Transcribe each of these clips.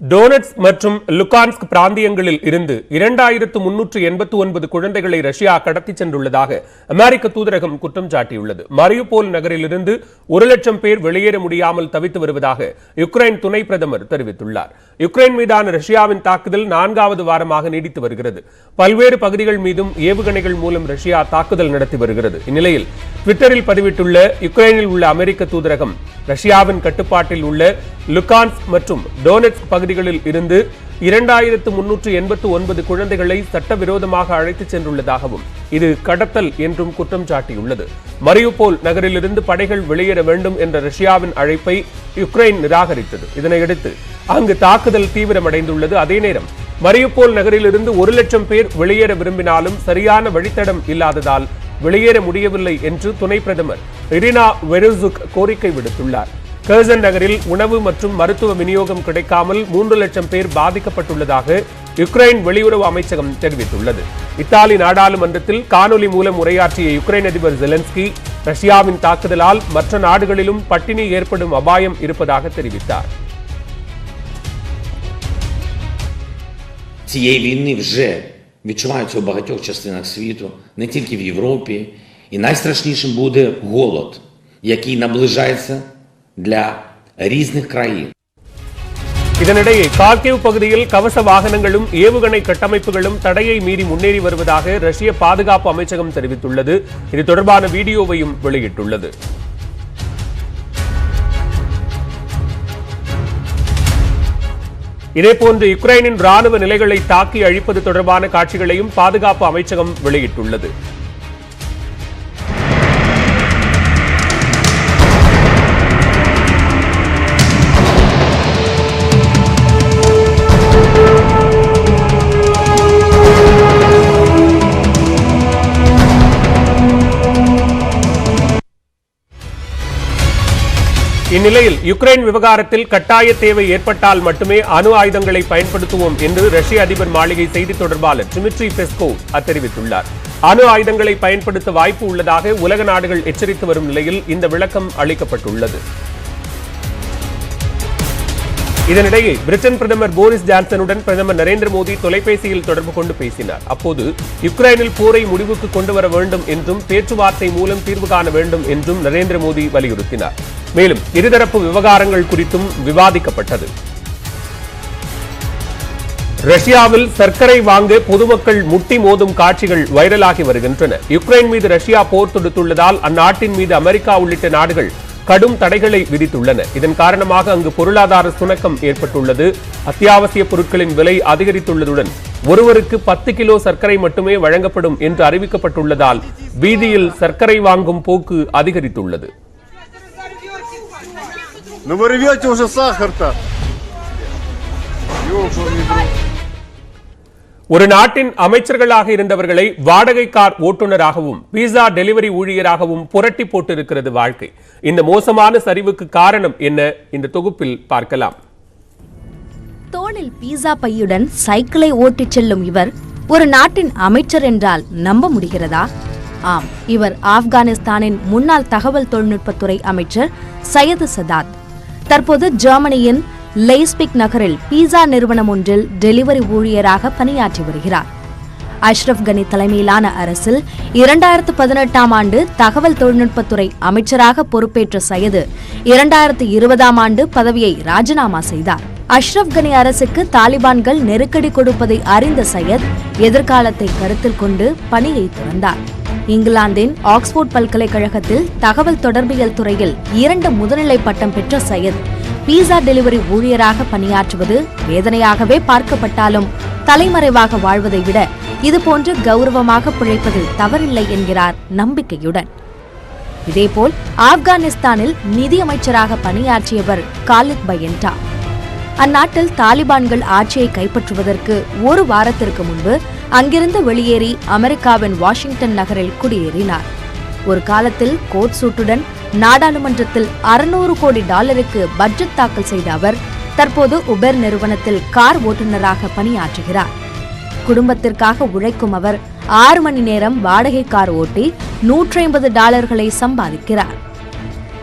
Doughnuts மற்றும் Luhansk பிராந்தியங்களில் இருந்து 2389 குழந்தைகளை ரஷ்யா கடத்தி சென்றுள்ளதாக அமெரிக்க தூதரகம் குற்றம் சாட்டியுள்ளது. மரியுபோல் நகரிலிருந்து 1,00,000 பேர் வெளியேற முடியாமல் தவித்து வருவதாக யுக்ரைன் துணை பிரதமர் தெரிவித்துள்ளார். யுக்ரைன் மீதான ரஷ்யாவின் தாக்குதல் 4வது வாரமாக நீடித்து வருகிறது. பல்வேறு பகுதிகள் மீதும் ஏவுகணைகள் மூலம் ரஷ்யா தாக்குதல் நடத்தி வருகிறது. இந்நிலையில் ட்விட்டரில் பதிவிட்டுள்ள யுக்ரைனில் உள்ள அமெரிக்க தூதரகம் ரஷ்யாவின் கட்டுப்பாட்டில் உள்ள லுகான்ஸ்க் மற்றும் டோனெட்ஸ்க் பகுதிகளில் இருந்து 2389 குழந்தைகளை சட்டவிரோதமாக அழைத்துச் சென்றுள்ளதாகவும் இது கடத்தல் என்றும் குற்றம் சாட்டியுள்ளது. மரியுபோல் நகரிலிருந்து படைகள் வெளியேற வேண்டும் என்ற ரஷ்யாவின் அழைப்பை யுக்ரைன் நிராகரித்தது. இதனையடுத்து அங்கு தாக்குதல் தீவிரமடைந்துள்ளது. அதே நேரம் மரியுபோல் நகரிலிருந்து 1,00,000 பேர் வெளியேற விரும்பினாலும் சரியான வழித்தடம் இல்லாததால் வெளியேற முடியவில்லை என்று துணை பிரதமர் இரினா வெருசுக் கோரிக்கை விடுத்துள்ளார். கர்சன் நகரில் உணவு மற்றும் மருத்துவ விநியோகம் கிடைக்காமல் 3,00,000 பேர் பாதிக்கப்பட்டுள்ளதாக யுக்ரைன் வெளியுறவு அமைச்சகம் தெரிவித்துள்ளது. இத்தாலி நாடாளுமன்றத்தில் காணொலி மூலம் உரையாற்றிய யுக்ரைன் அதிபர் ஜெலன்ஸ்கி ரஷ்யாவின் தாக்குதலால் மற்ற நாடுகளிலும் பட்டினி ஏற்படும் அபாயம் இருப்பதாக தெரிவித்தார். Відчуваються у багатьох частинах світу, не тільки в Європі, і найстрашнішим буде голод, який наближається для різних країн. இதனிடையே கார்கிவ் பகுதியில் கவச வாகனங்களும் ஏவுகணை கட்டமைப்புகளும் தடையை மீறி முன்னேறி வருவதாக ரஷ்ய பாதுகாப்பு அமைச்சகம் தெரிவித்துள்ளது. இது தொடர்பான வீடியோவையும் வெளியிட்டுள்ளது. இதேபோன்று யுக்ரைனின் ராணுவ நிலைகளை தாக்கி அழிப்பது தொடர்பான காட்சிகளையும் பாதுகாப்பு அமைச்சகம் வெளியிட்டுள்ளது. இந்நிலையில் யுக்ரைன் விவகாரத்தில் கட்டாய தேவை ஏற்பட்டால் மட்டுமே அணு ஆயுதங்களை பயன்படுத்துவோம் என்று ரஷ்ய அதிபர் மாளிகை செய்தி தொடர்பாளர் டிமிட்ரி பெஸ்கோவ் தெரிவித்துள்ளார். அணு ஆயுதங்களை பயன்படுத்த வாய்ப்பு உள்ளதாக உலக நாடுகள் எச்சரித்து வரும் நிலையில் இந்த விளக்கம் அளிக்கப்பட்டுள்ளது. இதனிடையே பிரிட்டன் பிரதமர் போரிஸ் ஜான்சனுடன் பிரதமர் நரேந்திர மோடி தொலைபேசியில் தொடர்பு கொண்டு பேசினார். அப்போது யுக்ரைனில் போரை முடிவுக்கு கொண்டு வர வேண்டும் என்றும் பேச்சுவார்த்தை மூலம் தீர்வு காண வேண்டும் என்றும் நரேந்திர மோடி வலியுறுத்தினார். மேலும் இருதரப்பு விவகாரங்கள் குறித்தும் விவாதிக்கப்பட்டது. ரஷ்யாவில் சர்க்கரை வாங்க பொதுமக்கள் முட்டி மோதும் காட்சிகள் வைரலாகி வருகின்றன. யுக்ரைன் மீது ரஷ்யா போர் தொடுத்துள்ளதால் அந்நாட்டின் மீது அமெரிக்கா உள்ளிட்ட நாடுகள் கடும் தடைகளை விதித்துள்ளன. இதன் காரணமாக அங்கு பொருளாதார சுணக்கம் ஏற்பட்டுள்ளது. அத்தியாவசிய பொருட்களின் விலை அதிகரித்துள்ளதுடன் ஒருவருக்கு 10 கிலோ சர்க்கரை மட்டுமே வழங்கப்படும் என்று அறிவிக்கப்பட்டுள்ளதால் வீதியில் சர்க்கரை வாங்கும் போக்கு அதிகரித்துள்ளது. ஒரு நாட்டின் அமைச்சர்களாக இருந்தவர்களை வாடகை கார் ஓட்டுநராகவும் பீஸா டெலிவரி ஊழியராகவும் புரட்டி போட்டிருக்கிறது வாழ்க்கை. இந்த மோசமான சரிவுக்கு காரணம் என்ன? இந்த தொகுப்பில் பார்க்கலாம். தோளில் பீஸா பையுடன் சைக்கிளை ஓட்டிச் செல்லும் இவர் ஒரு நாட்டின் அமைச்சர் என்றால் நம்ப முடிகிறதா? ஆம், இவர் ஆப்கானிஸ்தானின் முன்னாள் தகவல் தொழில்நுட்பத்துறை அமைச்சர் சையது சதாத். தற்போது ஜெர்மனியின் லெய்ஸ்பிக் நகரில் பீஸா நிறுவனம் ஒன்றில் டெலிவரி ஊழியராக பணியாற்றி வருகிறார். அஷ்ரப் கனி தலைமையிலான அரசில் 2018ஆம் ஆண்டு தகவல் தொழில்நுட்பத்துறை அமைச்சராக பொறுப்பேற்ற சையது 2020ஆம் ஆண்டு பதவியை ராஜினாமா செய்தார். அஷ்ரப் கனி அரசுக்கு தாலிபான்கள் நெருக்கடி கொடுப்பதை அறிந்த சையத் எதிர்காலத்தை கருத்தில் கொண்டு பணியை துறந்தார். இங்கிலாந்தின் ஆக்ஸ்போர்ட் பல்கலைக்கழகத்தில் தகவல் தொடர்பியல் துறையில் 2 முதுநிலை பட்டம் பெற்ற சையத் பீஸா டெலிவரி ஊழியராக பணியாற்றுவது வேதனையாகவே பார்க்கப்பட்டாலும் தலைமறைவாக வாழ்வதை விட இதுபோன்று கௌரவமாக பிழைப்பதில் தவறில்லை என்கிறார் நம்பிக்கையுடன். இதேபோல் ஆப்கானிஸ்தானில் நிதியமைச்சராக பணியாற்றியவர் காலித் பையன்டா. அந்நாட்டில் தாலிபான்கள் ஆட்சியை கைப்பற்றுவதற்கு ஒரு வாரத்திற்கு முன்பு அங்கிருந்து வெளியேறி அமெரிக்காவின் வாஷிங்டன் நகரில் குடியேறினார். ஒரு காலத்தில் கோட் சூட்டுடன் நாடாளுமன்றத்தில் $600 கோடி பட்ஜெட் தாக்கல் செய்த அவர் தற்போது உபெர் நிறுவனத்தில் கார் ஓட்டுநராக பணியாற்றுகிறார். குடும்பத்திற்காக உழைக்கும் அவர் 6 மணி நேரம் வாடகை கார் ஓட்டி $150 சம்பாதிக்கிறார்.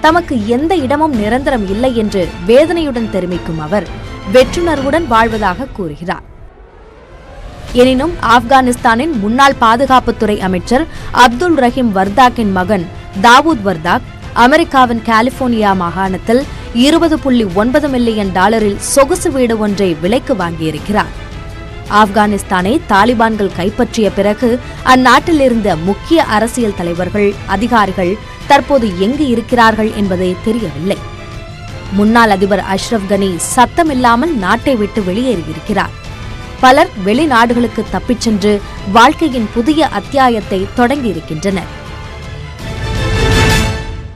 தமக்கு எந்த இடமும் நிரந்தரம் இல்லை என்று வேதனையுடன் தெரிவிக்கும் அவர் வெற்றுணர்வுடன் வாழ்வதாக கூறுகிறார். எனினும் ஆப்கானிஸ்தானின் முன்னாள் பாதுகாப்புத்துறை அமைச்சர் அப்துல் ரஹீம் வர்தாக்கின் மகன் தாவூத் வர்தாக் அமெரிக்காவின் கலிபோர்னியா மாகாணத்தில் $20.9 மில்லியன் சொகுசு வீடு ஒன்றை விலைக்கு வாங்கியிருக்கிறார். ஆப்கானிஸ்தானை தாலிபான்கள் கைப்பற்றிய பிறகு அந்நாட்டில் இருந்த முக்கிய அரசியல் தலைவர்கள், அதிகாரிகள் தற்போது எங்கு இருக்கிறார்கள் என்பதே தெரியவில்லை. முன்னாள் அதிபர் அஷ்ரப் கனி சத்தமில்லாமல் நாட்டை விட்டு வெளியேறியிருக்கிறார். பலர் வெளிநாடுகளுக்கு தப்பிச் சென்று வாழ்க்கையின் புதிய அத்தியாயத்தை தொடங்கியிருக்கின்றனர்.